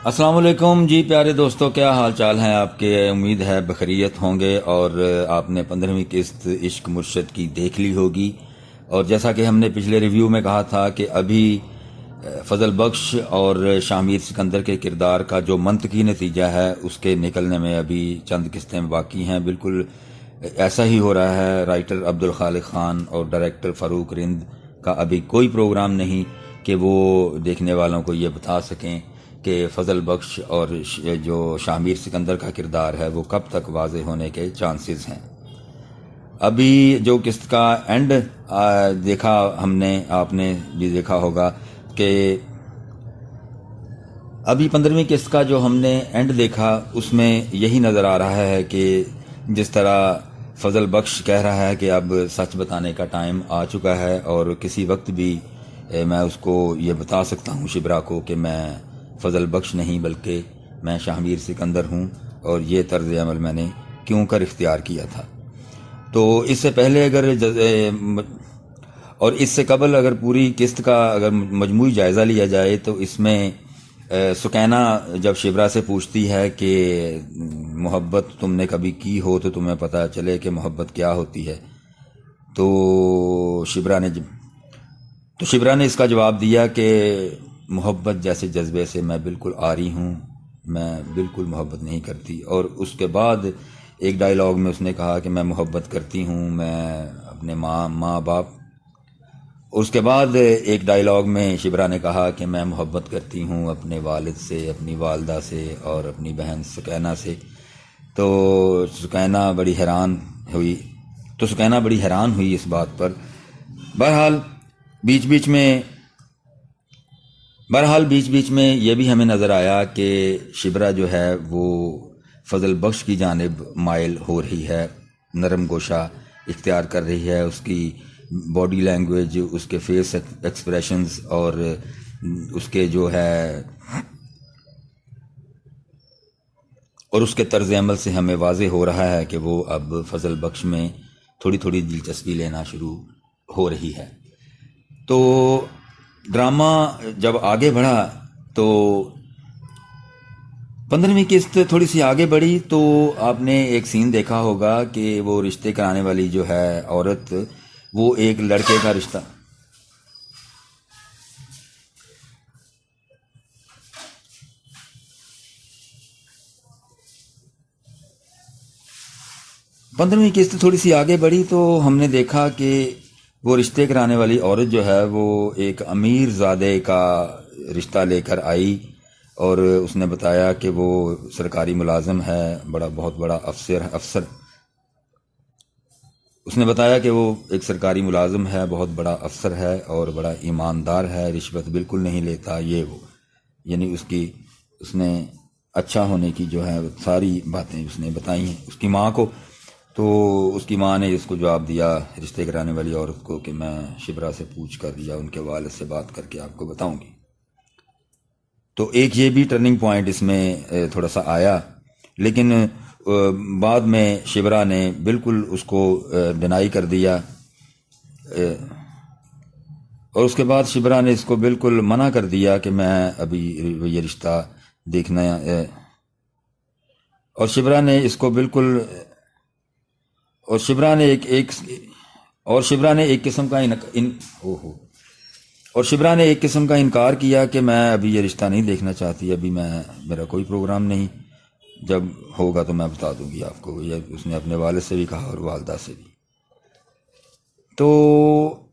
السلام علیکم جی پیارے دوستو، کیا حال چال ہیں آپ کے؟ امید ہے بخیریت ہوں گے اور آپ نے 15ویں قسط عشق مرشد کی دیکھ لی ہوگی۔ اور جیسا کہ ہم نے پچھلے ریویو میں کہا تھا کہ ابھی فضل بخش اور شاہ میر سکندر کے کردار کا جو منطقی نتیجہ ہے اس کے نکلنے میں ابھی چند قسطیں باقی ہیں۔ بالکل ایسا ہی ہو رہا ہے۔ رائٹر عبدالخالق خان اور ڈائریکٹر فاروق رند کا ابھی کوئی پروگرام نہیں کہ وہ دیکھنے والوں کو یہ بتا سکیں کہ فضل بخش اور جو شاہ میر سکندر کا کردار ہے وہ کب تک واضح ہونے کے چانسز ہیں۔ ابھی جو قسط کا اینڈ دیکھا ہم نے، آپ نے بھی دیکھا ہوگا کہ ابھی 15ویں قسط کا جو ہم نے اینڈ دیکھا اس میں یہی نظر آ رہا ہے کہ جس طرح فضل بخش کہہ رہا ہے کہ اب سچ بتانے کا ٹائم آ چکا ہے اور کسی وقت بھی میں اس کو یہ بتا سکتا ہوں شبرا کو کہ میں فضل بخش نہیں بلکہ میں شاہ میر سکندر ہوں، اور یہ طرز عمل میں نے کیوں کر اختیار کیا تھا۔ تو اس سے پہلے اور اس سے قبل اگر پوری قسط کا اگر مجموعی جائزہ لیا جائے تو اس میں سکینہ جب شبرا سے پوچھتی ہے کہ محبت تم نے کبھی کی ہو تو تمہیں پتہ چلے کہ محبت کیا ہوتی ہے، تو شبرا نے اس کا جواب دیا کہ محبت جیسے جذبے سے میں بالکل آری ہوں، میں بالکل محبت نہیں کرتی۔ اور اس کے بعد ایک ڈائیلاگ میں اس نے کہا کہ میں محبت کرتی ہوں، میں اپنے ماں باپ۔ اس کے بعد ایک ڈائیلاگ میں شبرا نے کہا کہ میں محبت کرتی ہوں اپنے والد سے، اپنی والدہ سے اور اپنی بہن سکینہ سے۔ تو سکینہ بڑی حیران ہوئی اس بات پر۔ بہرحال بیچ بیچ میں یہ بھی ہمیں نظر آیا کہ شبرا جو ہے وہ فضل بخش کی جانب مائل ہو رہی ہے، نرم گوشہ اختیار کر رہی ہے۔ اس کی باڈی لینگویج، اس کے فیس ایکسپریشنز اور اس کے جو ہے اور اس کے طرز عمل سے ہمیں واضح ہو رہا ہے کہ وہ اب فضل بخش میں تھوڑی تھوڑی دلچسپی لینا شروع ہو رہی ہے۔ تو ڈرامہ جب آگے بڑھا تو 15ویں قسط تھوڑی سی آگے بڑھی تو آپ نے ایک سین دیکھا ہوگا کہ وہ رشتے کرانے والی جو ہے عورت، وہ ایک لڑکے کا رشتہ 15ویں قسط تھوڑی سی آگے بڑھی تو ہم نے دیکھا کہ وہ رشتے کرانے والی عورت جو ہے وہ ایک امیر زادے کا رشتہ لے کر آئی، اور اس نے بتایا کہ وہ سرکاری ملازم ہے، بہت بڑا افسر۔ اس نے بتایا کہ وہ ایک سرکاری ملازم ہے، بہت بڑا افسر ہے اور بڑا ایماندار ہے، رشوت بالکل نہیں لیتا، یہ وہ، یعنی اس نے اچھا ہونے کی جو ہے ساری باتیں اس نے بتائی ہیں اس کی ماں کو۔ تو اس کی ماں نے اس کو جواب دیا رشتے کرانے والی عورت کو کہ میں شبرا سے پوچھ کر یا ان کے والد سے بات کر کے آپ کو بتاؤں گی۔ تو ایک یہ بھی ٹرننگ پوائنٹ اس میں تھوڑا سا آیا، لیکن بعد میں شبرا نے بالکل اس کو ڈینائی کر دیا، اور اس کے بعد شبرا نے اس کو بالکل منع کر دیا کہ میں ابھی یہ رشتہ دیکھنا اور شبرا نے اس کو بالکل اور شبرا نے ایک قسم کا انکار کیا کہ میں ابھی یہ رشتہ نہیں دیکھنا چاہتی، ابھی میرا کوئی پروگرام نہیں، جب ہوگا تو میں بتا دوں گی آپ کو۔ اس نے اپنے والد سے بھی کہا اور والدہ سے بھی۔ تو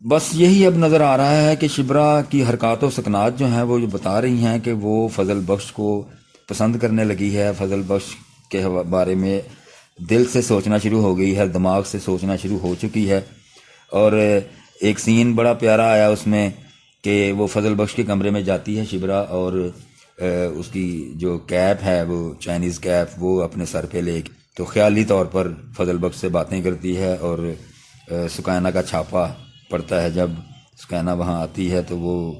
بس یہی اب نظر آ رہا ہے کہ شبرا کی حرکات و سکنات جو ہیں وہ بتا رہی ہیں کہ وہ فضل بخش کو پسند کرنے لگی ہے، فضل بخش کے بارے میں دل سے سوچنا شروع ہو گئی ہے، دماغ سے سوچنا شروع ہو چکی ہے۔ اور ایک سین بڑا پیارا آیا اس میں کہ وہ فضل بخش کے کمرے میں جاتی ہے شبرا، اور اس کی جو کیپ ہے وہ چائنیز کیپ وہ اپنے سر پہ لے کے تو خیالی طور پر فضل بخش سے باتیں کرتی ہے، اور سکینہ کا چھاپا پڑتا ہے۔ جب سکینہ وہاں آتی ہے تو وہ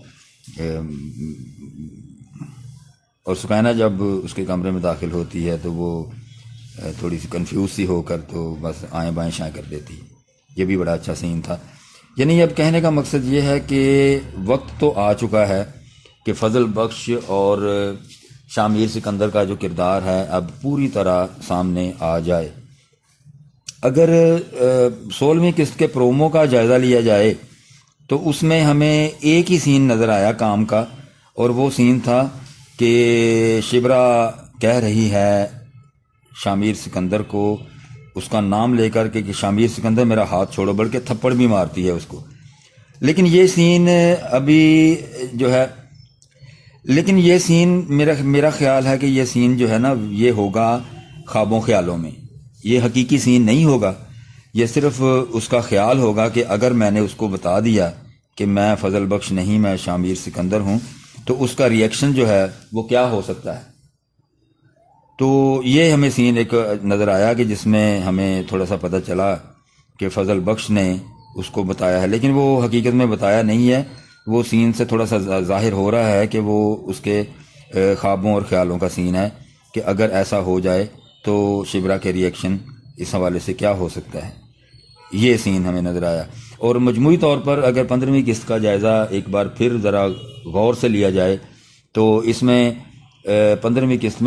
اور سکینہ جب اس کے کمرے میں داخل ہوتی ہے تو وہ تھوڑی سی کنفیوز سی ہو کر تو بس آئیں بائیں شائیں کر دیتی۔ یہ بھی بڑا اچھا سین تھا۔ یعنی اب کہنے کا مقصد یہ ہے کہ وقت تو آ چکا ہے کہ فضل بخش اور شاہ میر سکندر کا جو کردار ہے اب پوری طرح سامنے آ جائے۔ اگر 16ویں قسط کے پرومو کا جائزہ لیا جائے تو اس میں ہمیں ایک ہی سین نظر آیا کام کا، اور وہ سین تھا کہ شبرا کہہ رہی ہے شاہ میر سکندر کو اس کا نام لے کر کہ شاہ میر سکندر میرا ہاتھ چھوڑو، بلکہ تھپڑ بھی مارتی ہے اس کو۔ لیکن یہ سین ابھی جو ہے، لیکن یہ سین میرا خیال ہے کہ یہ سین جو ہے نا یہ ہوگا خوابوں خیالوں میں، یہ حقیقی سین نہیں ہوگا، یہ صرف اس کا خیال ہوگا کہ اگر میں نے اس کو بتا دیا کہ میں فضل بخش نہیں، میں شاہ میر سکندر ہوں، تو اس کا ری ایکشن جو ہے وہ کیا ہو سکتا ہے۔ تو یہ ہمیں سین ایک نظر آیا کہ جس میں ہمیں تھوڑا سا پتہ چلا کہ فضل بخش نے اس کو بتایا ہے، لیکن وہ حقیقت میں بتایا نہیں ہے، وہ سین سے تھوڑا سا ظاہر ہو رہا ہے کہ وہ اس کے خوابوں اور خیالوں کا سین ہے کہ اگر ایسا ہو جائے تو شبرا کے ری ایکشن اس حوالے سے کیا ہو سکتا ہے، یہ سین ہمیں نظر آیا۔ اور مجموعی طور پر اگر 15ویں قسط کا جائزہ ایک بار پھر ذرا غور سے لیا جائے تو اس میں 15ویں قسط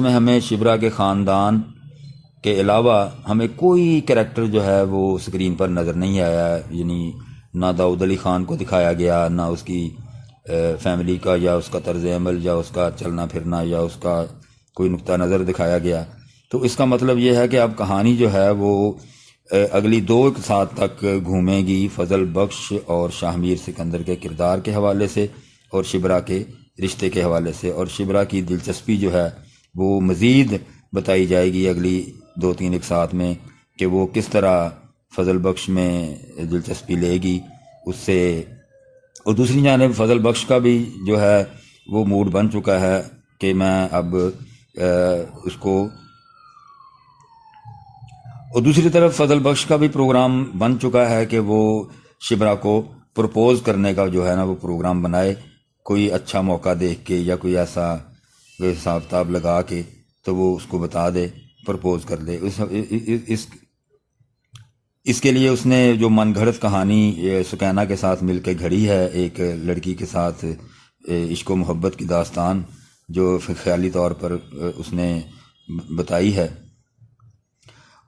میں ہمیں شبرا کے خاندان کے علاوہ ہمیں کوئی کریکٹر جو ہے وہ سکرین پر نظر نہیں آیا، یعنی نہ داؤد علی خان کو دکھایا گیا، نہ اس کی فیملی کا یا اس کا طرز عمل یا اس کا چلنا پھرنا یا اس کا کوئی نقطہ نظر دکھایا گیا۔ تو اس کا مطلب یہ ہے کہ اب کہانی جو ہے وہ اگلی 2 سال تک گھومے گی فضل بخش اور شاہ میر سکندر کے کردار کے حوالے سے اور شبرا کے رشتے کے حوالے سے، اور شبرا کی دلچسپی جو ہے وہ مزید بتائی جائے گی اگلی 2-3 اقساط میں کہ وہ کس طرح فضل بخش میں دلچسپی لے گی اس سے۔ اور دوسری جانب فضل بخش کا بھی جو ہے وہ موڈ بن چکا ہے کہ میں اب اس کو، اور دوسری طرف فضل بخش کا بھی پروگرام بن چکا ہے کہ وہ شبرا کو پروپوز کرنے کا جو ہے نا وہ پروگرام بنائے، کوئی اچھا موقع دیکھ کے یا کوئی ایسا حساب کتاب لگا کے تو وہ اس کو بتا دے، پرپوز کر دے۔ اس کے لیے اس نے جو من گھڑت کہانی سکینہ کے ساتھ مل کے گھڑی ہے، ایک لڑکی کے ساتھ عشق و محبت کی داستان جو خیالی طور پر اس نے بتائی ہے،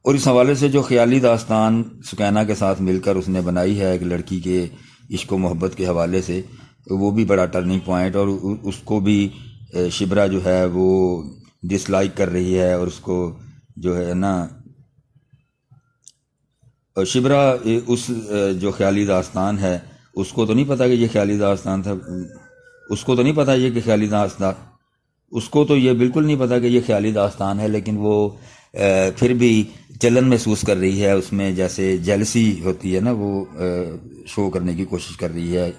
اور اس حوالے سے جو خیالی داستان سکینہ کے ساتھ مل کر اس نے بنائی ہے ایک لڑکی کے عشق و محبت کے حوالے سے، وہ بھی بڑا ٹرننگ پوائنٹ، اور اس کو بھی شبرا جو ہے وہ ڈس لائک کر رہی ہے، اور اس کو جو ہے نا شبرا اس جو خیالی داستان ہے اس کو تو نہیں پتا کہ یہ خیالی داستان تھا، اس کو تو نہیں پتا یہ کہ خیالی داستان، اس کو تو یہ بالکل نہیں پتا کہ یہ خیالی داستان ہے، لیکن وہ پھر بھی جلن محسوس کر رہی ہے اس میں، جیسے جیلسی ہوتی ہے نا، وہ شو کرنے کی کوشش کر رہی ہے،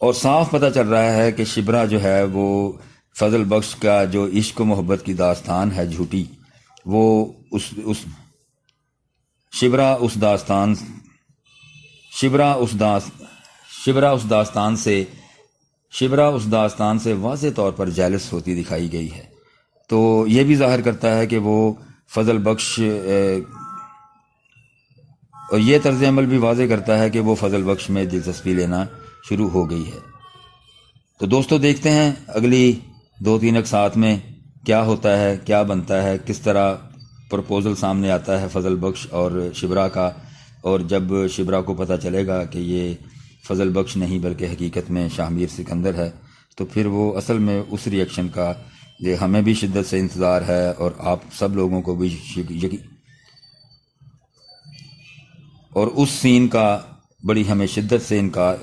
اور صاف پتہ چل رہا ہے کہ شبرا جو ہے وہ فضل بخش کا جو عشق و محبت کی داستان ہے جھوٹی، وہ شبرا اس داستان سے واضح طور پر جیلس ہوتی دکھائی گئی ہے۔ تو یہ بھی ظاہر کرتا ہے کہ وہ فضل بخش، اور یہ طرز عمل بھی واضح کرتا ہے کہ وہ فضل بخش میں دلچسپی لینا شروع ہو گئی ہے۔ تو دوستو دیکھتے ہیں اگلی 2-3 اقساط میں کیا ہوتا ہے، کیا بنتا ہے، کس طرح پرپوزل سامنے آتا ہے فضل بخش اور شبرا کا، اور جب شبرا کو پتہ چلے گا کہ یہ فضل بخش نہیں بلکہ حقیقت میں شاہ میر سکندر ہے، تو پھر وہ اصل میں اس ری ایکشن کا یہ ہمیں بھی شدت سے انتظار ہے، اور آپ سب لوگوں کو بھی اور اس سین کا بڑی ہمیں شدت سے انکار،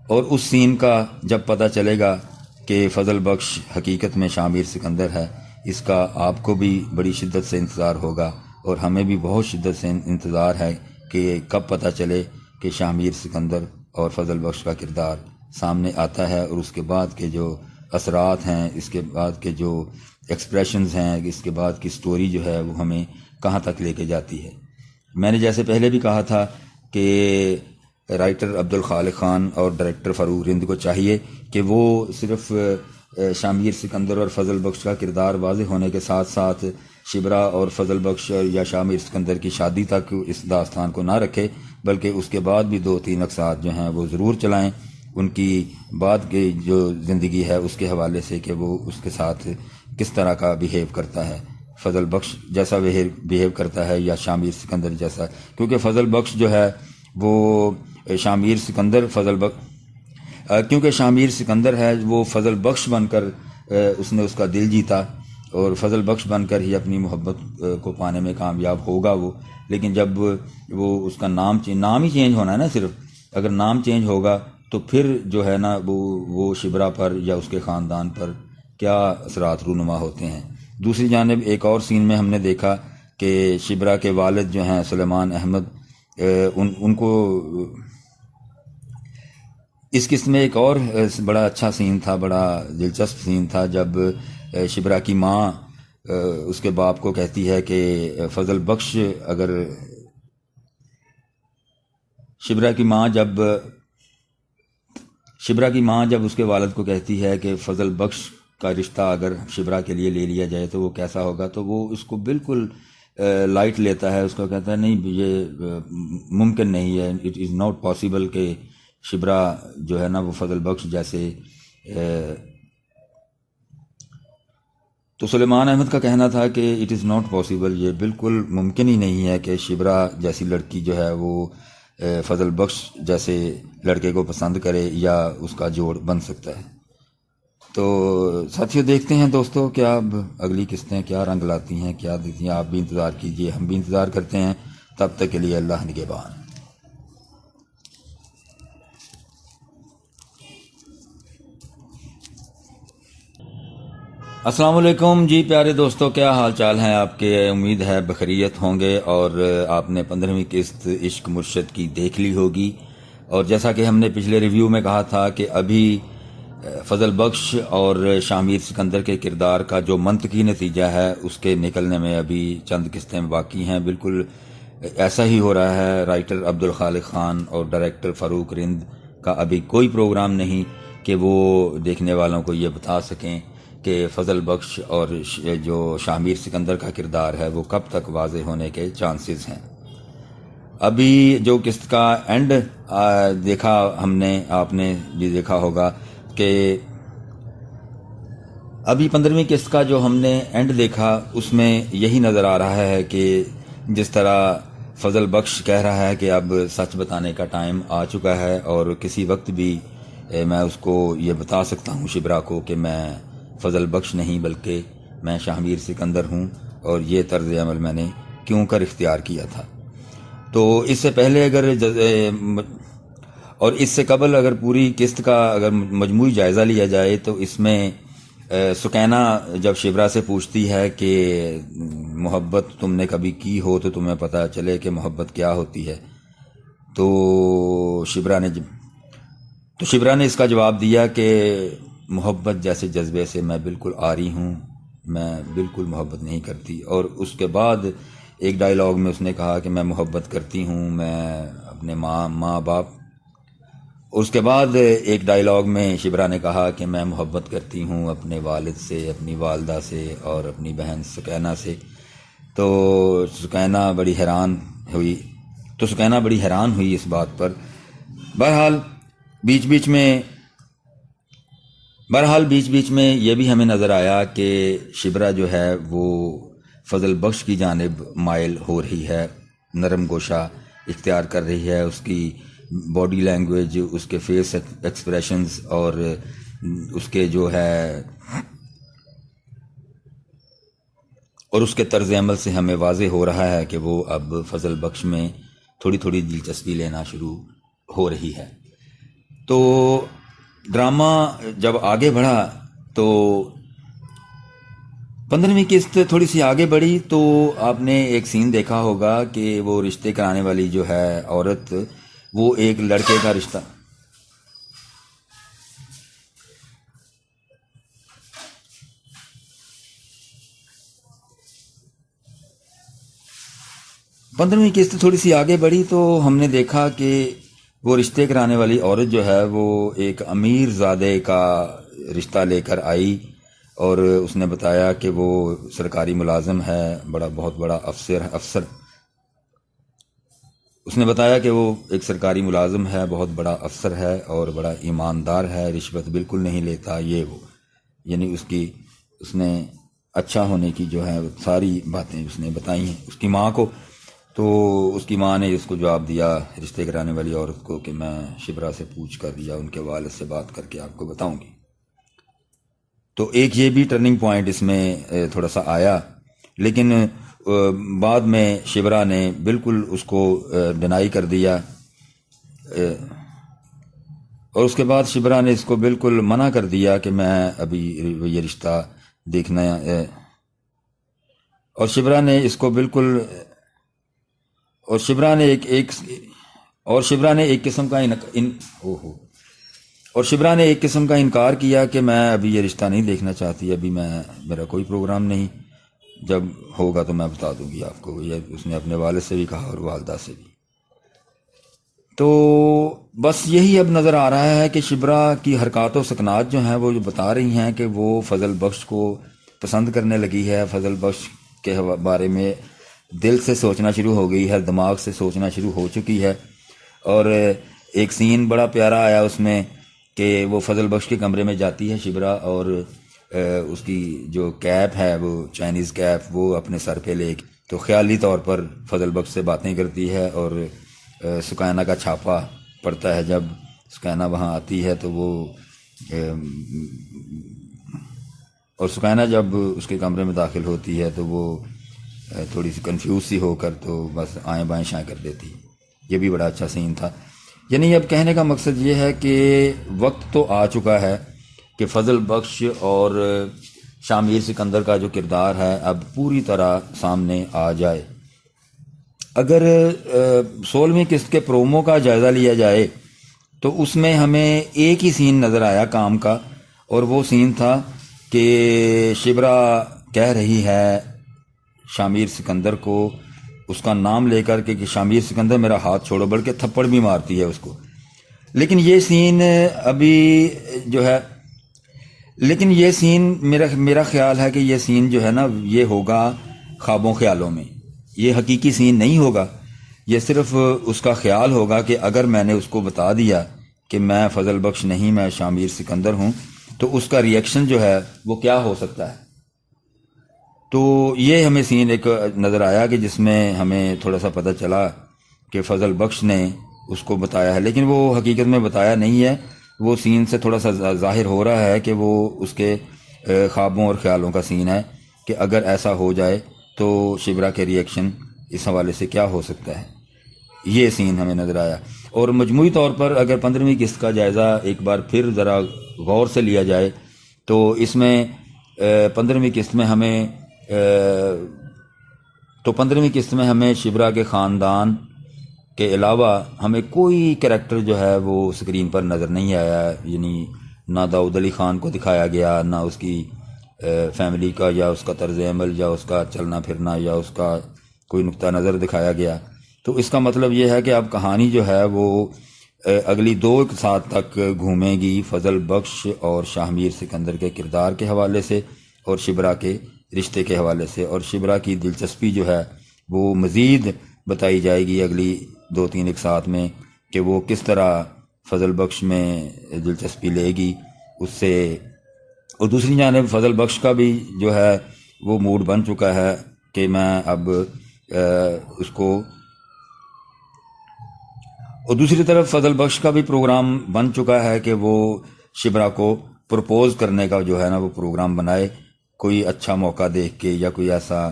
اور اس سین کا جب پتہ چلے گا کہ فضل بخش حقیقت میں شاہ میر سکندر ہے، اس کا آپ کو بھی بڑی شدت سے انتظار ہوگا، اور ہمیں بھی بہت شدت سے انتظار ہے کہ کب پتہ چلے کہ شاہ میر سکندر اور فضل بخش کا کردار سامنے آتا ہے، اور اس کے بعد کے جو اثرات ہیں، اس کے بعد کے جو ایکسپریشنز ہیں، اس کے بعد کی سٹوری جو ہے وہ ہمیں کہاں تک لے کے جاتی ہے۔ میں نے جیسے پہلے بھی کہا تھا کہ رائٹر عبدالخالق خان اور ڈائریکٹر فاروق رند کو چاہیے کہ وہ صرف شاہ میر سکندر اور فضل بخش کا کردار واضح ہونے کے ساتھ ساتھ شبرا اور فضل بخش یا شاہ میر سکندر کی شادی تک اس داستان کو نہ رکھے، بلکہ اس کے بعد بھی 2-3 اقساط جو ہیں وہ ضرور چلائیں ان کی بعد کی جو زندگی ہے اس کے حوالے سے کہ وہ اس کے ساتھ کس طرح کا بیہیو کرتا ہے، فضل بخش جیسا بیہیو کرتا ہے یا شامیر سکندر جیسا، کیونکہ فضل بخش جو ہے وہ شامیر سکندر کیونکہ شامیر سکندر ہے وہ فضل بخش بن کر اس نے اس کا دل جیتا اور فضل بخش بن کر ہی اپنی محبت کو پانے میں کامیاب ہوگا وہ، لیکن جب وہ اس کا نام ہی چینج ہونا ہے نا، صرف اگر نام چینج ہوگا تو پھر جو ہے نا وہ شبرا پر یا اس کے خاندان پر کیا اثرات رونما ہوتے ہیں۔ دوسری جانب ایک اور سین میں ہم نے دیکھا کہ شبرا کے والد جو ہیں سلیمان احمد، ان کو اس قسم میں ایک اور بڑا اچھا سین تھا، بڑا دلچسپ سین تھا، جب شبرا کی ماں اس کے باپ کو کہتی ہے کہ فضل بخش شبرا کی ماں جب اس کے والد کو کہتی ہے کہ فضل بخش کا رشتہ اگر شبرا کے لیے لے لیا جائے تو وہ کیسا ہوگا، تو وہ اس کو بالکل لائٹ لیتا ہے، اس کو کہتا ہے نہیں یہ ممکن نہیں ہے، اٹ از ناٹ پاسبل کہ شبرا جو ہے نا وہ فضل بخش جیسے تو سلیمان احمد کا کہنا تھا کہ اٹ از ناٹ پاسبل، یہ بالکل ممکن ہی نہیں ہے کہ شبرا جیسی لڑکی جو ہے وہ فضل بخش جیسے لڑکے کو پسند کرے یا اس کا جوڑ بن سکتا ہے۔ تو ساتھیوں دیکھتے ہیں دوستو کیا اب اگلی قسطیں کیا رنگ لاتی ہیں، کیا دیتی ہیں، آپ بھی انتظار کیجئے، ہم بھی انتظار کرتے ہیں، تب تک کے لیے اللہ نگہبان۔ السلام علیکم جی پیارے دوستو، کیا حال چال ہیں آپ کے؟ امید ہے بخیریت ہوں گے اور آپ نے 15ویں قسط عشق مرشد کی دیکھ لی ہوگی، اور جیسا کہ ہم نے پچھلے ریویو میں کہا تھا کہ ابھی فضل بخش اور شامیر سکندر کے کردار کا جو منطقی نتیجہ ہے اس کے نکلنے میں ابھی چند قسطیں باقی ہیں۔ بالکل ایسا ہی ہو رہا ہے، رائٹر عبدالخالق خان اور ڈائریکٹر فاروق رند کا ابھی کوئی پروگرام نہیں کہ وہ دیکھنے والوں کو یہ بتا سکیں کہ فضل بخش اور جو شامیر سکندر کا کردار ہے وہ کب تک واضح ہونے کے چانسز ہیں۔ ابھی جو قسط کا اینڈ دیکھا ہم نے، آپ نے بھی دیکھا ہوگا کہ ابھی 15ویں قسط کا جو ہم نے اینڈ دیکھا اس میں یہی نظر آ رہا ہے کہ جس طرح فضل بخش کہہ رہا ہے کہ اب سچ بتانے کا ٹائم آ چکا ہے اور کسی وقت بھی میں اس کو یہ بتا سکتا ہوں شبرا کو کہ میں فضل بخش نہیں بلکہ میں شامیر سکندر ہوں، اور یہ طرز عمل میں نے کیوں کر اختیار کیا تھا۔ تو اس سے پہلے اور اس سے قبل اگر پوری قسط کا اگر مجموعی جائزہ لیا جائے تو اس میں سکینہ جب شبرا سے پوچھتی ہے کہ محبت تم نے کبھی کی ہو تو تمہیں پتہ چلے کہ محبت کیا ہوتی ہے، تو شبرا نے اس کا جواب دیا کہ محبت جیسے جذبے سے میں بالکل آری ہوں، میں بالکل محبت نہیں کرتی، اور اس کے بعد ایک ڈائلاگ میں اس نے کہا کہ میں محبت کرتی ہوں، میں اپنے ماں باپ، اس کے بعد ایک ڈائلاگ میں شبرا نے کہا کہ میں محبت کرتی ہوں اپنے والد سے، اپنی والدہ سے اور اپنی بہن سکینہ سے۔ تو سکینہ بڑی حیران ہوئی اس بات پر۔ بہرحال بیچ بیچ میں یہ بھی ہمیں نظر آیا کہ شبرا جو ہے وہ فضل بخش کی جانب مائل ہو رہی ہے، نرم گوشہ اختیار کر رہی ہے، اس کی باڈی لینگویج، اس کے فیس ایکسپریشنز اور اس کے جو ہے اور اس کے طرز عمل سے ہمیں واضح ہو رہا ہے کہ وہ اب فضل بخش میں تھوڑی تھوڑی دلچسپی لینا شروع ہو رہی ہے۔ تو ڈرامہ جب آگے بڑھا تو 15ویں قسط تھوڑی سی آگے بڑھی تو آپ نے ایک سین دیکھا ہوگا کہ وہ رشتے کرانے والی جو ہے عورت، وہ ایک لڑکے کا رشتہ 15ویں قسط تھوڑی سی آگے بڑھی تو ہم نے دیکھا کہ وہ رشتے کرانے والی عورت جو ہے وہ ایک امیر زادے کا رشتہ لے کر آئی، اور اس نے بتایا کہ وہ سرکاری ملازم ہے، بہت بڑا افسر۔ اس نے بتایا کہ وہ ایک سرکاری ملازم ہے، بہت بڑا افسر ہے اور بڑا ایماندار ہے، رشوت بالکل نہیں لیتا، یہ وہ، یعنی اس نے اچھا ہونے کی جو ہے ساری باتیں اس نے بتائی ہیں اس کی ماں کو. تو اس کی ماں نے اس کو جواب دیا رشتے کرانے والی عورت کو کہ میں شبرا سے پوچھ کر یا ان کے والد سے بات کر کے آپ کو بتاؤں گی. تو ایک یہ بھی ٹرننگ پوائنٹ اس میں تھوڑا سا آیا، لیکن بعد میں شبرا نے بالکل اس کو ڈینائی کر دیا، اور اس کے بعد شبرا نے اس کو بالکل منع کر دیا کہ میں ابھی یہ رشتہ دیکھنا، اور شبرا نے اس کو بالکل، اور شبرا نے ایک قسم کا اور شبرا نے ایک قسم کا انکار کیا کہ میں ابھی یہ رشتہ نہیں دیکھنا چاہتی، ابھی میرا کوئی پروگرام نہیں، جب ہوگا تو میں بتا دوں گی آپ کو. یہ اس نے اپنے والد سے بھی کہا اور والدہ سے بھی. تو بس یہی اب نظر آ رہا ہے کہ شبرا کی حرکات و سکنات جو ہیں وہ جو بتا رہی ہیں کہ وہ فضل بخش کو پسند کرنے لگی ہے، فضل بخش کے بارے میں دل سے سوچنا شروع ہو گئی ہے، دماغ سے سوچنا شروع ہو چکی ہے. اور ایک سین بڑا پیارا آیا اس میں کہ وہ فضل بخش کے کمرے میں جاتی ہے شبرا، اور اس کی جو کیپ ہے وہ چائنیز کیپ وہ اپنے سر پہ لے کے تو خیالی طور پر فضل بخش سے باتیں کرتی ہے. اور سکینہ کا چھاپا پڑتا ہے، جب سکینہ وہاں آتی ہے تو وہ اور سکینہ جب اس کے کمرے میں داخل ہوتی ہے تو وہ تھوڑی سی کنفیوز سی ہو کر تو بس آئیں بائیں شائیں کر دیتی. یہ بھی بڑا اچھا سین تھا. یعنی اب کہنے کا مقصد یہ ہے کہ وقت تو آ چکا ہے کہ فضل بخش اور شامیر سکندر کا جو کردار ہے اب پوری طرح سامنے آ جائے. اگر 16ویں قسط کے پرومو کا جائزہ لیا جائے تو اس میں ہمیں ایک ہی سین نظر آیا کام کا، اور وہ سین تھا کہ شبرا کہہ رہی ہے شامیر سکندر کو اس کا نام لے کر کہ شامیر سکندر میرا ہاتھ چھوڑو، بلکہ تھپڑ بھی مارتی ہے اس کو. لیکن یہ سین ابھی جو ہے، لیکن یہ سین میرا خیال ہے کہ یہ سین جو ہے نا یہ ہوگا خوابوں خیالوں میں، یہ حقیقی سین نہیں ہوگا. یہ صرف اس کا خیال ہوگا کہ اگر میں نے اس کو بتا دیا کہ میں فضل بخش نہیں میں شامیر سکندر ہوں تو اس کا ریئیکشن جو ہے وہ کیا ہو سکتا ہے. تو یہ ہمیں سین ایک نظر آیا کہ جس میں ہمیں تھوڑا سا پتہ چلا کہ فضل بخش نے اس کو بتایا ہے، لیکن وہ حقیقت میں بتایا نہیں ہے. وہ سین سے تھوڑا سا ظاہر ہو رہا ہے کہ وہ اس کے خوابوں اور خیالوں کا سین ہے کہ اگر ایسا ہو جائے تو شبرا کے ریئیکشن اس حوالے سے کیا ہو سکتا ہے. یہ سین ہمیں نظر آیا. اور مجموعی طور پر اگر 15ویں قسط کا جائزہ ایک بار پھر ذرا غور سے لیا جائے تو اس میں 15ویں قسط میں ہمیں شبرا کے خاندان کے علاوہ ہمیں کوئی کریکٹر جو ہے وہ سکرین پر نظر نہیں آیا. یعنی نہ داؤد علی خان کو دکھایا گیا، نہ اس کی فیملی کا یا اس کا طرز عمل یا اس کا چلنا پھرنا یا اس کا کوئی نقطہ نظر دکھایا گیا. تو اس کا مطلب یہ ہے کہ اب کہانی جو ہے وہ اگلی 2 سال تک گھومے گی فضل بخش اور شاہمیر سکندر کے کردار کے حوالے سے اور شبرا کے رشتے کے حوالے سے، اور شبرا کی دلچسپی جو ہے وہ مزید بتائی جائے گی اگلی 2-3 اقساط میں کہ وہ کس طرح فضل بخش میں دلچسپی لے گی اس سے. اور دوسری جانب فضل بخش کا بھی جو ہے وہ موڈ بن چکا ہے کہ میں اب اس کو، اور دوسری طرف فضل بخش کا بھی پروگرام بن چکا ہے کہ وہ شبرا کو پرپوز کرنے کا جو ہے نا وہ پروگرام بنائے، کوئی اچھا موقع دیکھ کے یا کوئی ایسا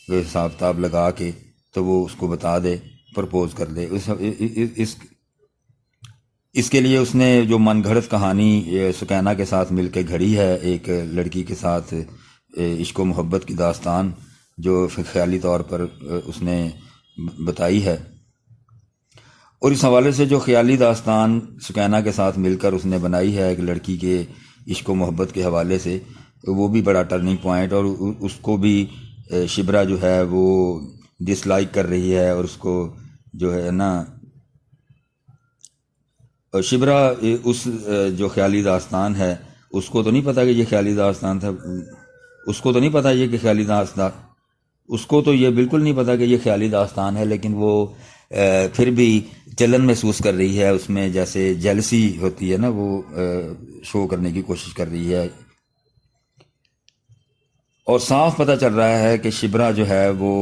حساب کتاب لگا کے تو وہ اس کو بتا دے، پرپوز کر دے. اس کے لیے اس نے جو من گھڑت کہانی سکینہ کے ساتھ مل کے گھڑی ہے، ایک لڑکی کے ساتھ عشق و محبت کی داستان جو خیالی طور پر اس نے بتائی ہے. اور اس حوالے سے جو خیالی داستان سکینہ کے ساتھ مل کر اس نے بنائی ہے ایک لڑکی کے عشق و محبت کے حوالے سے، وہ بھی بڑا ٹرننگ پوائنٹ، اور اس کو بھی شبرا جو ہے وہ ڈس لائک کر رہی ہے. اور اس کو جو ہے نا شبرا اس جو خیالی داستان ہے اس کو تو نہیں پتا کہ یہ خیالی داستان تھا، اس کو تو نہیں پتا یہ کہ خیالی داستان، اس کو تو یہ بالکل نہیں پتا کہ یہ خیالی داستان ہے، لیکن وہ پھر بھی جلن محسوس کر رہی ہے اس میں، جیسے جیلسی ہوتی ہے نا، وہ شو کرنے کی کوشش کر رہی ہے، اور صاف پتہ چل رہا ہے کہ شبرا جو ہے وہ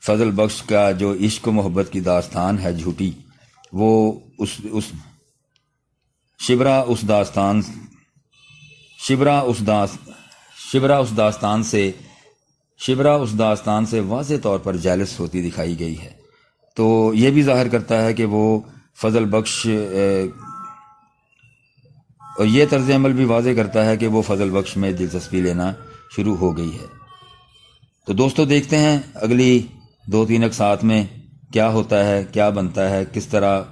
فضل بخش کا جو عشق و محبت کی داستان ہے جھوٹی، وہ اس شبرا اس داستان شبرا اس داستان سے واضح طور پر جیلس ہوتی دکھائی گئی ہے۔ تو یہ بھی ظاہر کرتا ہے کہ وہ فضل بخش، اور یہ طرز عمل بھی واضح کرتا ہے کہ وہ فضل بخش میں دلچسپی لینا شروع ہو گئی ہے۔ تو دوستو دیکھتے ہیں اگلی 2-3 اقساط میں کیا ہوتا ہے، کیا بنتا ہے، کس طرح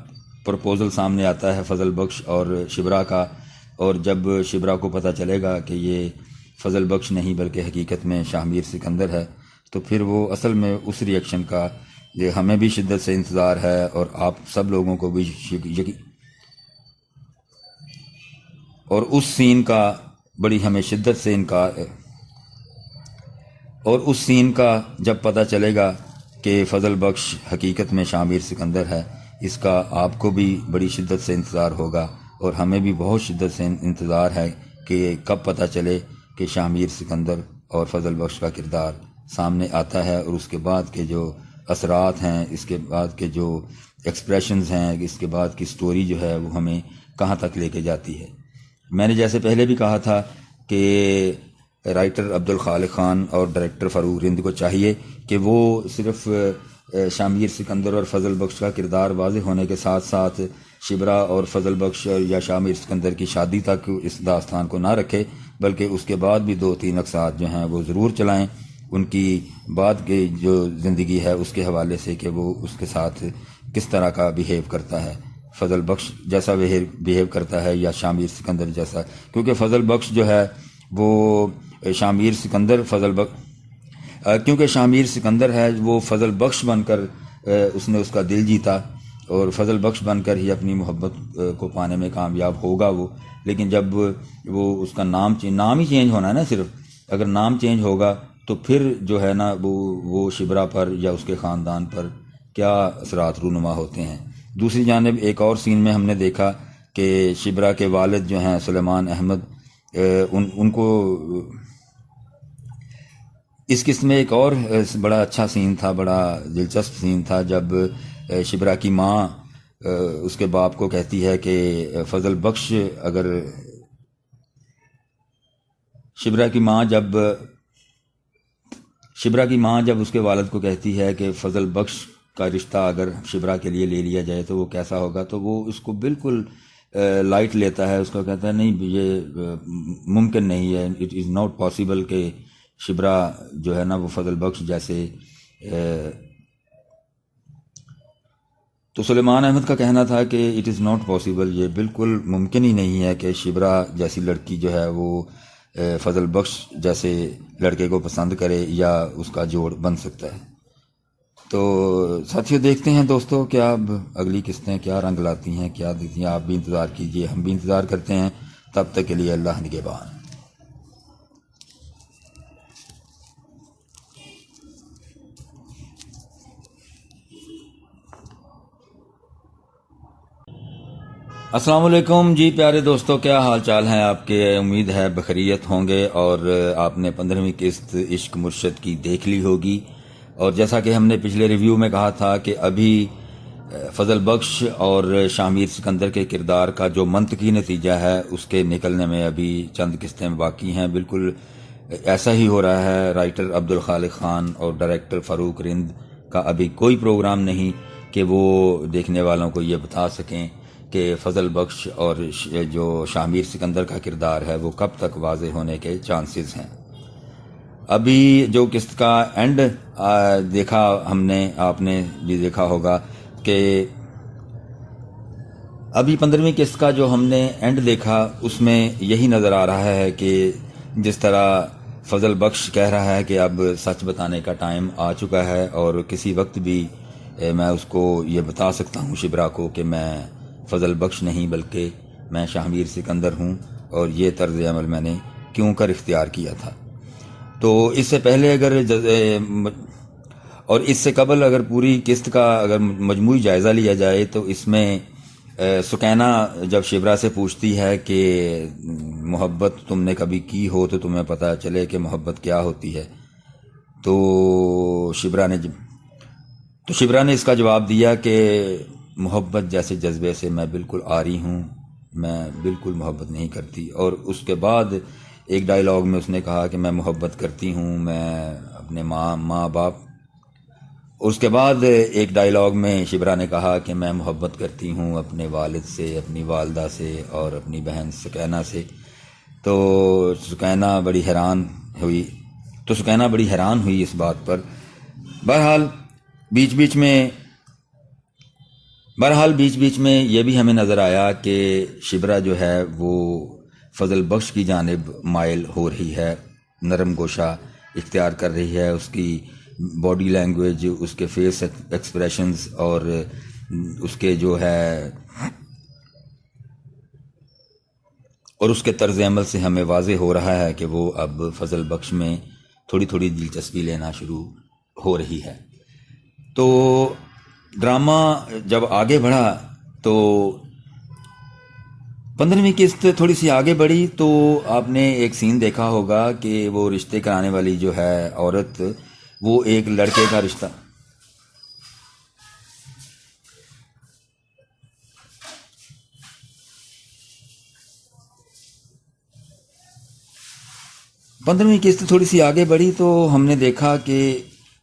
پرپوزل سامنے آتا ہے فضل بخش اور شبرا کا، اور جب شبرا کو پتہ چلے گا کہ یہ فضل بخش نہیں بلکہ حقیقت میں شاہ میر سکندر ہے، تو پھر وہ اصل میں اس ری ایکشن کا یہ ہمیں بھی شدت سے انتظار ہے، اور آپ سب لوگوں کو بھی اور اس سین کا بڑی ہمیں شدت سے انکار، اور اس سین کا جب پتہ چلے گا کہ فضل بخش حقیقت میں شاہ میر سکندر ہے، اس کا آپ کو بھی بڑی شدت سے انتظار ہوگا، اور ہمیں بھی بہت شدت سے انتظار ہے کہ کب پتہ چلے کہ شاہ میر سکندر اور فضل بخش کا کردار سامنے آتا ہے، اور اس کے بعد کے جو اثرات ہیں، اس کے بعد کے جو ایکسپریشنز ہیں، اس کے بعد کی سٹوری جو ہے وہ ہمیں کہاں تک لے کے جاتی ہے۔ میں نے جیسے پہلے بھی کہا تھا کہ رائٹر عبدالخالق خان اور ڈائریکٹر فاروق رند کو چاہیے کہ وہ صرف شاہ میر سکندر اور فضل بخش کا کردار واضح ہونے کے ساتھ ساتھ شبرا اور فضل بخش یا شاہ میر سکندر کی شادی تک اس داستان کو نہ رکھے، بلکہ اس کے بعد بھی 2-3 اقساط جو ہیں وہ ضرور چلائیں، ان کی بعد کی جو زندگی ہے اس کے حوالے سے، کہ وہ اس کے ساتھ کس طرح کا بیہیو کرتا ہے، فضل بخش جیسا بیہیو کرتا ہے یا شاہ میر سکندر جیسا، کیونکہ فضل بخش جو ہے وہ شاہ میر سکندر کیونکہ شاہ میر سکندر ہے وہ فضل بخش بن کر اس نے اس کا دل جیتا، اور فضل بخش بن کر ہی اپنی محبت کو پانے میں کامیاب ہوگا وہ، لیکن جب وہ اس کا نام ہی چینج ہونا ہے نا، صرف اگر نام چینج ہوگا تو پھر جو ہے نا وہ شبرا پر یا اس کے خاندان پر کیا اثرات رونما ہوتے ہیں۔ دوسری جانب ایک اور سین میں ہم نے دیکھا کہ شبرا کے والد جو ہیں سلیمان احمد، ان کو اس قسم میں ایک اور بڑا اچھا سین تھا، بڑا دلچسپ سین تھا، جب شبرا کی ماں اس کے باپ کو کہتی ہے کہ فضل بخش اگر شبرا کی ماں جب اس کے والد کو کہتی ہے کہ فضل بخش کا رشتہ اگر شبرا کے لیے لے لیا جائے تو وہ کیسا ہوگا، تو وہ اس کو بالکل لائٹ لیتا ہے، اس کو کہتا ہے نہیں یہ ممکن نہیں ہے، اٹ از ناٹ پاسبل کہ شبرا جو ہے نا وہ فضل بخش جیسے۔ تو سلیمان احمد کا کہنا تھا کہ اٹ از ناٹ پاسبل، یہ بالکل ممکن ہی نہیں ہے کہ شبرا جیسی لڑکی جو ہے وہ فضل بخش جیسے لڑکے کو پسند کرے یا اس کا جوڑ بن سکتا ہے۔ تو ساتھیو دیکھتے ہیں دوستو کہ اب اگلی قسطیں کیا رنگ لاتی ہیں، کیا دیتی ہیں، آپ بھی انتظار کیجئے، ہم بھی انتظار کرتے ہیں، تب تک کے لیے اللہ نگہبان۔ السلام علیکم جی پیارے دوستو، کیا حال چال ہیں آپ کے؟ امید ہے بخیریت ہوں گے، اور آپ نے 15ویں قسط عشق مرشد کی دیکھ لی ہوگی، اور جیسا کہ ہم نے پچھلے ریویو میں کہا تھا کہ ابھی فضل بخش اور شاہ میر سکندر کے کردار کا جو منطقی نتیجہ ہے اس کے نکلنے میں ابھی چند قسطیں باقی ہیں۔ بالکل ایسا ہی ہو رہا ہے، رائٹر عبدالخالق خان اور ڈائریکٹر فاروق رند کا ابھی کوئی پروگرام نہیں کہ وہ دیکھنے والوں کو یہ بتا سکیں کہ فضل بخش اور جو شاہ میر سکندر کا کردار ہے وہ کب تک واضح ہونے کے چانسز ہیں۔ ابھی جو قسط کا اینڈ دیکھا ہم نے، آپ نے بھی دیکھا ہوگا کہ ابھی 15ویں قسط کا جو ہم نے اینڈ دیکھا اس میں یہی نظر آ رہا ہے کہ جس طرح فضل بخش کہہ رہا ہے کہ اب سچ بتانے کا ٹائم آ چکا ہے، اور کسی وقت بھی میں اس کو یہ بتا سکتا ہوں شبرا کو کہ میں فضل بخش نہیں بلکہ میں شاہ میر سکندر ہوں، اور یہ طرز عمل میں نے کیوں کر اختیار کیا تھا۔ تو اس سے پہلے اگر اور اس سے قبل اگر پوری قسط کا اگر مجموعی جائزہ لیا جائے تو اس میں سکینہ جب شبرا سے پوچھتی ہے کہ محبت تم نے کبھی کی ہو تو تمہیں پتہ چلے کہ محبت کیا ہوتی ہے، تو شبرا نے اس کا جواب دیا کہ محبت جیسے جذبے سے میں بالکل آری ہوں، میں بالکل محبت نہیں کرتی۔ اور اس کے بعد ایک ڈائلاگ میں اس نے کہا کہ میں محبت کرتی ہوں، میں اپنے ماں باپ۔ اس کے بعد ایک ڈائلاگ میں شبرا نے کہا کہ میں محبت کرتی ہوں اپنے والد سے، اپنی والدہ سے اور اپنی بہن سکینہ سے۔ تو سکینہ بڑی حیران ہوئی اس بات پر۔ بہرحال بیچ بیچ میں یہ بھی ہمیں نظر آیا کہ شبرا جو ہے وہ فضل بخش کی جانب مائل ہو رہی ہے، نرم گوشہ اختیار کر رہی ہے۔ اس کی باڈی لینگویج، اس کے فیس ایکسپریشنز اور اس کے جو ہے اور اس کے طرز عمل سے ہمیں واضح ہو رہا ہے کہ وہ اب فضل بخش میں تھوڑی دلچسپی لینا شروع ہو رہی ہے۔ تو ڈرامہ جب آگے بڑھا تو 15ویں قسط تھوڑی سی آگے بڑھی تو آپ نے ایک سین دیکھا ہوگا کہ وہ رشتے کرانے والی جو ہے عورت، وہ ایک لڑکے کا رشتہ 15ویں قسط تھوڑی سی آگے بڑھی تو ہم نے دیکھا کہ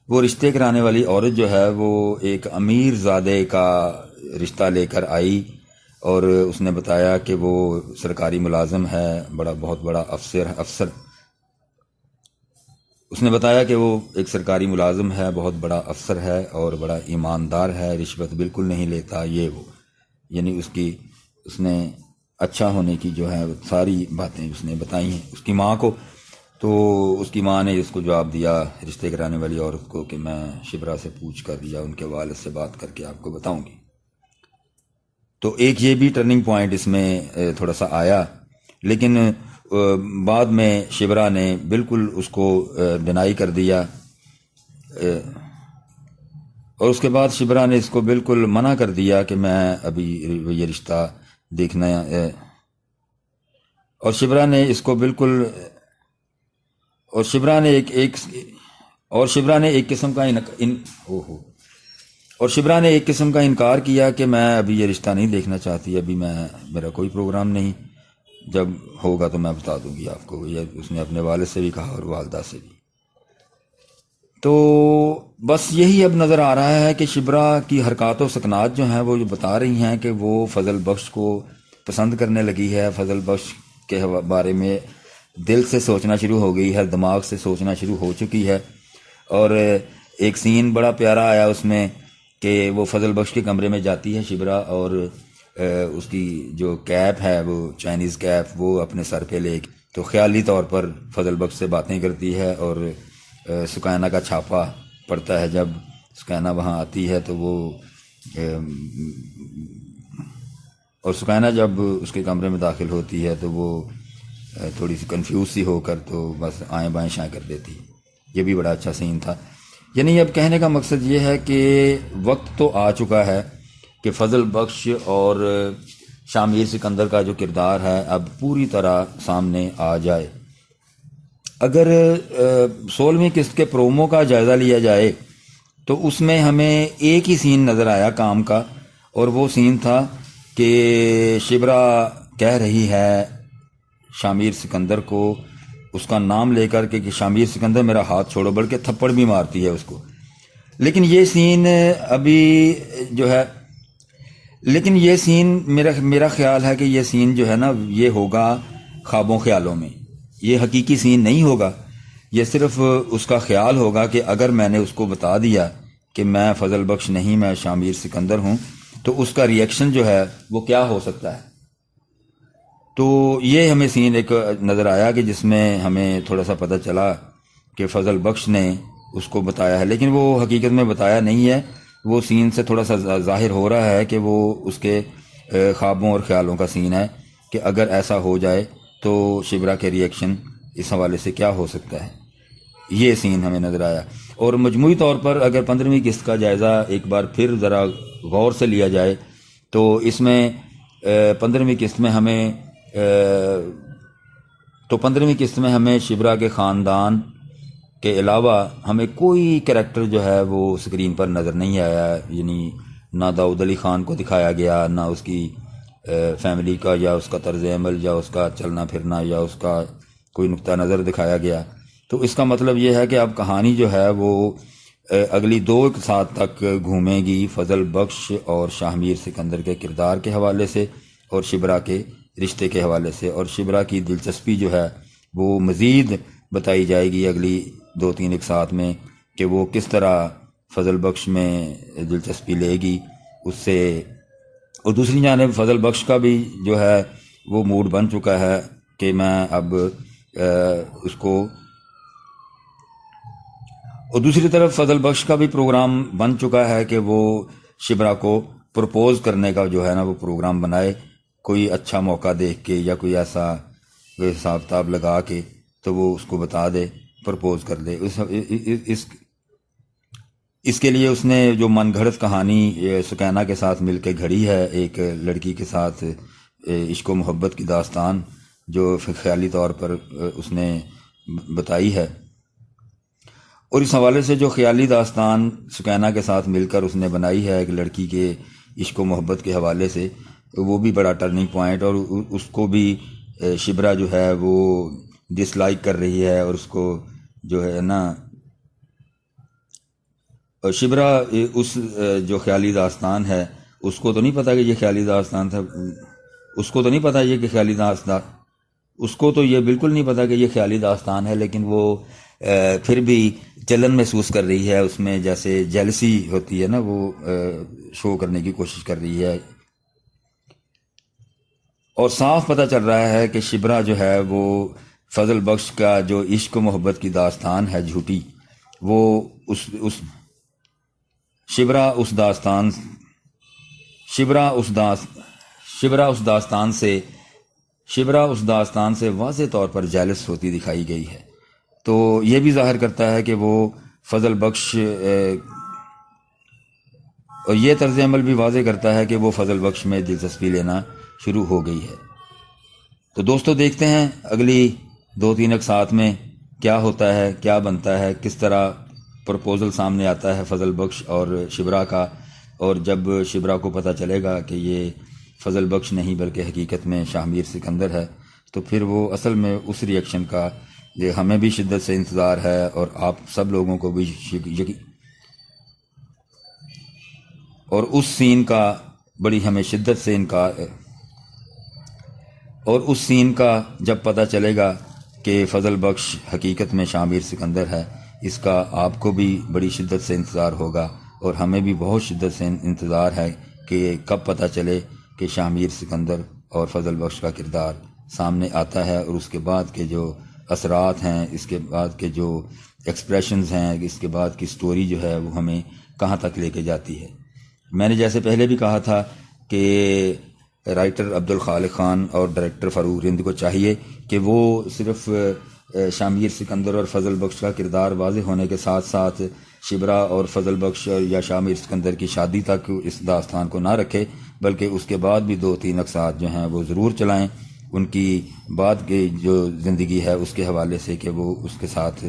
وہ رشتے کرانے والی عورت جو ہے وہ ایک امیر زادے کا رشتہ لے کر آئی، اور اس نے بتایا کہ وہ سرکاری ملازم ہے، بہت بڑا افسر۔ اس نے بتایا کہ وہ ایک سرکاری ملازم ہے، بہت بڑا افسر ہے اور بڑا ایماندار ہے، رشوت بالکل نہیں لیتا، یہ وہ، یعنی اس نے اچھا ہونے کی جو ہے ساری باتیں اس نے بتائی ہیں اس کی ماں کو۔ تو اس کی ماں نے اس کو جواب دیا رشتے کرانے والی عورت کو کہ میں شبرا سے پوچھ کر یا ان کے والد سے بات کر کے آپ کو بتاؤں گی۔ تو ایک یہ بھی ٹرننگ پوائنٹ اس میں تھوڑا سا آیا، لیکن بعد میں شبرا نے بالکل اس کو ڈینائی کر دیا، اور اس کے بعد شبرا نے اس کو بالکل منع کر دیا کہ میں ابھی یہ رشتہ دیکھنا، اور شبرا نے اس کو بالکل اور شبرا نے ایک قسم کا انکار کیا کہ میں ابھی یہ رشتہ نہیں دیکھنا چاہتی، ابھی میرا کوئی پروگرام نہیں، جب ہوگا تو میں بتا دوں گی آپ کو۔ اس نے اپنے والد سے بھی کہا اور والدہ سے بھی۔ تو بس یہی اب نظر آ رہا ہے کہ شبرا کی حرکات و سکنات جو ہیں وہ بتا رہی ہیں کہ وہ فضل بخش کو پسند کرنے لگی ہے، فضل بخش کے بارے میں دل سے سوچنا شروع ہو گئی ہے، دماغ سے سوچنا شروع ہو چکی ہے۔ اور ایک سین بڑا پیارا آیا اس میں کہ وہ فضل بخش کے کمرے میں جاتی ہے شبرا، اور اس کی جو کیپ ہے وہ چائنیز کیپ وہ اپنے سر پہ لے کے تو خیالی طور پر فضل بخش سے باتیں کرتی ہے، اور سکینہ کا چھاپا پڑتا ہے۔ جب سکینہ وہاں آتی ہے تو وہ اور سکینہ جب اس کے کمرے میں داخل ہوتی ہے تو وہ تھوڑی سی کنفیوز سی ہو کر تو بس آئیں بائیں شائیں کر دیتی۔ یہ بھی بڑا اچھا سین تھا۔ یعنی اب کہنے کا مقصد یہ ہے کہ وقت تو آ چکا ہے کہ فضل بخش اور شامیر سکندر کا جو کردار ہے اب پوری طرح سامنے آ جائے۔ اگر 16ویں قسط کے پرومو کا جائزہ لیا جائے تو اس میں ہمیں ایک ہی سین نظر آیا کام کا، اور وہ سین تھا کہ شبرا کہہ رہی ہے شامیر سکندر کو اس کا نام لے کر کے کہ شامیر سکندر میرا ہاتھ چھوڑو، بلکہ تھپڑ بھی مارتی ہے اس کو۔ لیکن یہ سین میرا خیال ہے کہ یہ سین جو ہے نا یہ ہوگا خوابوں خیالوں میں، یہ حقیقی سین نہیں ہوگا، یہ صرف اس کا خیال ہوگا کہ اگر میں نے اس کو بتا دیا کہ میں فضل بخش نہیں میں شامیر سکندر ہوں تو اس کا ریئیکشن جو ہے وہ کیا ہو سکتا ہے۔ تو یہ ہمیں سین ایک نظر آیا کہ جس میں ہمیں تھوڑا سا پتہ چلا کہ فضل بخش نے اس کو بتایا ہے، لیکن وہ حقیقت میں بتایا نہیں ہے، وہ سین سے تھوڑا سا ظاہر ہو رہا ہے کہ وہ اس کے خوابوں اور خیالوں کا سین ہے کہ اگر ایسا ہو جائے تو شبرا کے ریئیکشن اس حوالے سے کیا ہو سکتا ہے۔ یہ سین ہمیں نظر آیا. اور مجموعی طور پر اگر 15ویں قسط کا جائزہ ایک بار پھر ذرا غور سے لیا جائے تو اس میں 15ویں قسط میں ہمیں شبرا کے خاندان کے علاوہ ہمیں کوئی کریکٹر جو ہے وہ اسکرین پر نظر نہیں آیا. یعنی نہ داؤد علی خان کو دکھایا گیا، نہ اس کی فیملی کا یا اس کا طرز عمل یا اس کا چلنا پھرنا یا اس کا کوئی نقطہ نظر دکھایا گیا. تو اس کا مطلب یہ ہے کہ اب کہانی جو ہے وہ اگلی 2 سال تک گھومے گی فضل بخش اور شاہ میر سکندر کے کردار کے حوالے سے اور شبرا کے رشتے کے حوالے سے، اور شبرا کی دلچسپی جو ہے وہ مزید بتائی جائے گی اگلی 2-3 اقساط میں کہ وہ کس طرح فضل بخش میں دلچسپی لے گی اس سے. اور دوسری جانب فضل بخش کا بھی جو ہے وہ موڈ بن چکا ہے کہ میں اب اس کو، اور دوسری طرف فضل بخش کا بھی پروگرام بن چکا ہے کہ وہ شبرا کو پرپوز کرنے کا جو ہے نا وہ پروگرام بنائے، کوئی اچھا موقع دیکھ کے یا کوئی ایسا حساب کتاب لگا کے تو وہ اس کو بتا دے، پرپوز کر دے. اس کے لیے اس نے جو من گھڑت کہانی سکینہ کے ساتھ مل کے گھڑی ہے، ایک لڑکی کے ساتھ عشق و محبت کی داستان جو خیالی طور پر اس نے بتائی ہے. اور اس حوالے سے جو خیالی داستان سکینہ کے ساتھ مل کر اس نے بنائی ہے ایک لڑکی کے عشق و محبت کے حوالے سے، وہ بھی بڑا ٹرننگ پوائنٹ، اور اس کو بھی شبرا جو ہے وہ ڈس لائک کر رہی ہے، اور اس کو جو ہے نا شبرا اس جو خیالی داستان ہے اس کو تو نہیں پتا کہ یہ خیالی داستان تھا، اس کو تو نہیں پتا یہ کہ خیالی داستان، اس کو تو یہ بالکل نہیں پتا کہ یہ خیالی داستان ہے، لیکن وہ پھر بھی جلن محسوس کر رہی ہے اس میں، جیسے جیلسی ہوتی ہے نا وہ شو کرنے کی کوشش کر رہی ہے. اور صاف پتہ چل رہا ہے کہ شبرا جو ہے وہ فضل بخش کا جو عشق و محبت کی داستان ہے جھوٹی، وہ شبرا اس داستان سے واضح طور پر جیلس ہوتی دکھائی گئی ہے. تو یہ بھی ظاہر کرتا ہے کہ وہ فضل بخش، اور یہ طرز عمل بھی واضح کرتا ہے کہ وہ فضل بخش میں دلچسپی لینا شروع ہو گئی ہے. تو دوستو دیکھتے ہیں اگلی 2-3 اقساط میں کیا ہوتا ہے، کیا بنتا ہے، کس طرح پرپوزل سامنے آتا ہے فضل بخش اور شبرا کا. اور جب شبرا کو پتہ چلے گا کہ یہ فضل بخش نہیں بلکہ حقیقت میں شاہ میر سکندر ہے، تو پھر وہ اصل میں اس ری ایکشن کا یہ ہمیں بھی شدت سے انتظار ہے، اور آپ سب لوگوں کو بھی اور اس سین کا بڑی ہمیں شدت سے انکار، اور اس سین کا جب پتہ چلے گا کہ فضل بخش حقیقت میں شاہ میر سکندر ہے، اس کا آپ کو بھی بڑی شدت سے انتظار ہوگا، اور ہمیں بھی بہت شدت سے انتظار ہے کہ کب پتہ چلے کہ شاہ میر سکندر اور فضل بخش کا کردار سامنے آتا ہے، اور اس کے بعد کے جو اثرات ہیں، اس کے بعد کے جو ایکسپریشنز ہیں، اس کے بعد کی سٹوری جو ہے وہ ہمیں کہاں تک لے کے جاتی ہے. میں نے جیسے پہلے بھی کہا تھا کہ رائٹر عبدالخالق خان اور ڈائریکٹر فاروق رند کو چاہیے کہ وہ صرف شاہ میر سکندر اور فضل بخش کا کردار واضح ہونے کے ساتھ ساتھ شبرا اور فضل بخش یا شاہ میر سکندر کی شادی تک اس داستان کو نہ رکھے، بلکہ اس کے بعد بھی 2-3 اقساط جو ہیں وہ ضرور چلائیں، ان کی بعد کی جو زندگی ہے اس کے حوالے سے کہ وہ اس کے ساتھ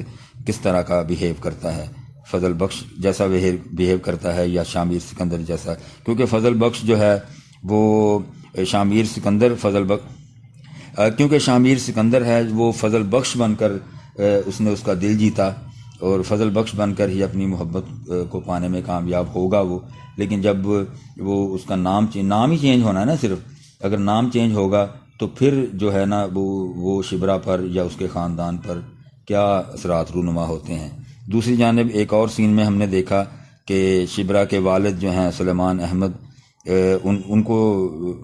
کس طرح کا بیہیو کرتا ہے، فضل بخش جیسا بیہیو کرتا ہے یا شاہ میر سکندر جیسا. کیونکہ فضل بخش جو ہے وہ شاہ میر سکندر کیونکہ شاہ میر سکندر ہے وہ فضل بخش بن کر اس نے اس کا دل جیتا، اور فضل بخش بن کر ہی اپنی محبت کو پانے میں کامیاب ہوگا وہ. لیکن جب وہ اس کا نام ہی چینج ہونا ہے نا، صرف اگر نام چینج ہوگا تو پھر جو ہے نا وہ شبرا پر یا اس کے خاندان پر کیا اثرات رونما ہوتے ہیں. دوسری جانب ایک اور سین میں ہم نے دیکھا کہ شبرا کے والد جو ہیں سلیمان احمد، ان کو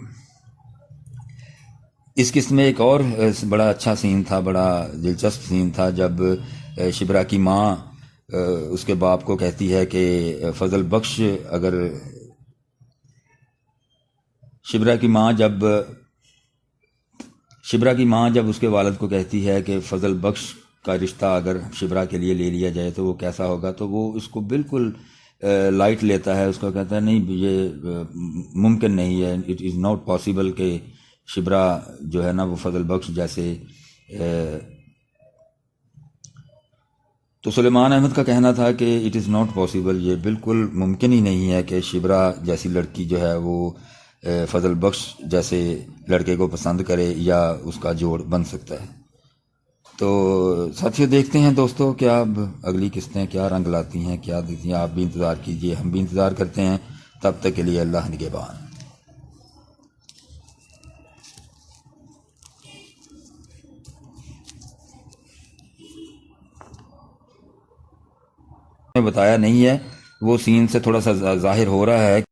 اس قسم میں ایک اور بڑا اچھا سین تھا، بڑا دلچسپ سین تھا، جب شبرا کی ماں اس کے باپ کو کہتی ہے کہ فضل بخش اگر شبرا کی ماں جب اس کے والد کو کہتی ہے کہ فضل بخش کا رشتہ اگر شبرا کے لیے لے لیا جائے تو وہ کیسا ہوگا، تو وہ اس کو بالکل لائٹ لیتا ہے، اس کو کہتا ہے نہیں یہ ممکن نہیں ہے، اٹ از ناٹ پاسبل کہ شبرا جو ہے نا وہ فضل بخش جیسے تو سلیمان احمد کا کہنا تھا کہ اٹ از ناٹ پاسبل، یہ بالکل ممکن ہی نہیں ہے کہ شبرا جیسی لڑکی جو ہے وہ فضل بخش جیسے لڑکے کو پسند کرے یا اس کا جوڑ بن سکتا ہے۔ تو ساتھیو دیکھتے ہیں دوستو کیا اب اگلی قسطیں کیا رنگ لاتی ہیں، کیا دیتی ہیں، آپ بھی انتظار کیجئے، ہم بھی انتظار کرتے ہیں، تب تک کے لیے اللہ نگہبان۔ بتایا نہیں ہے، وہ سین سے تھوڑا سا ظاہر ہو رہا ہے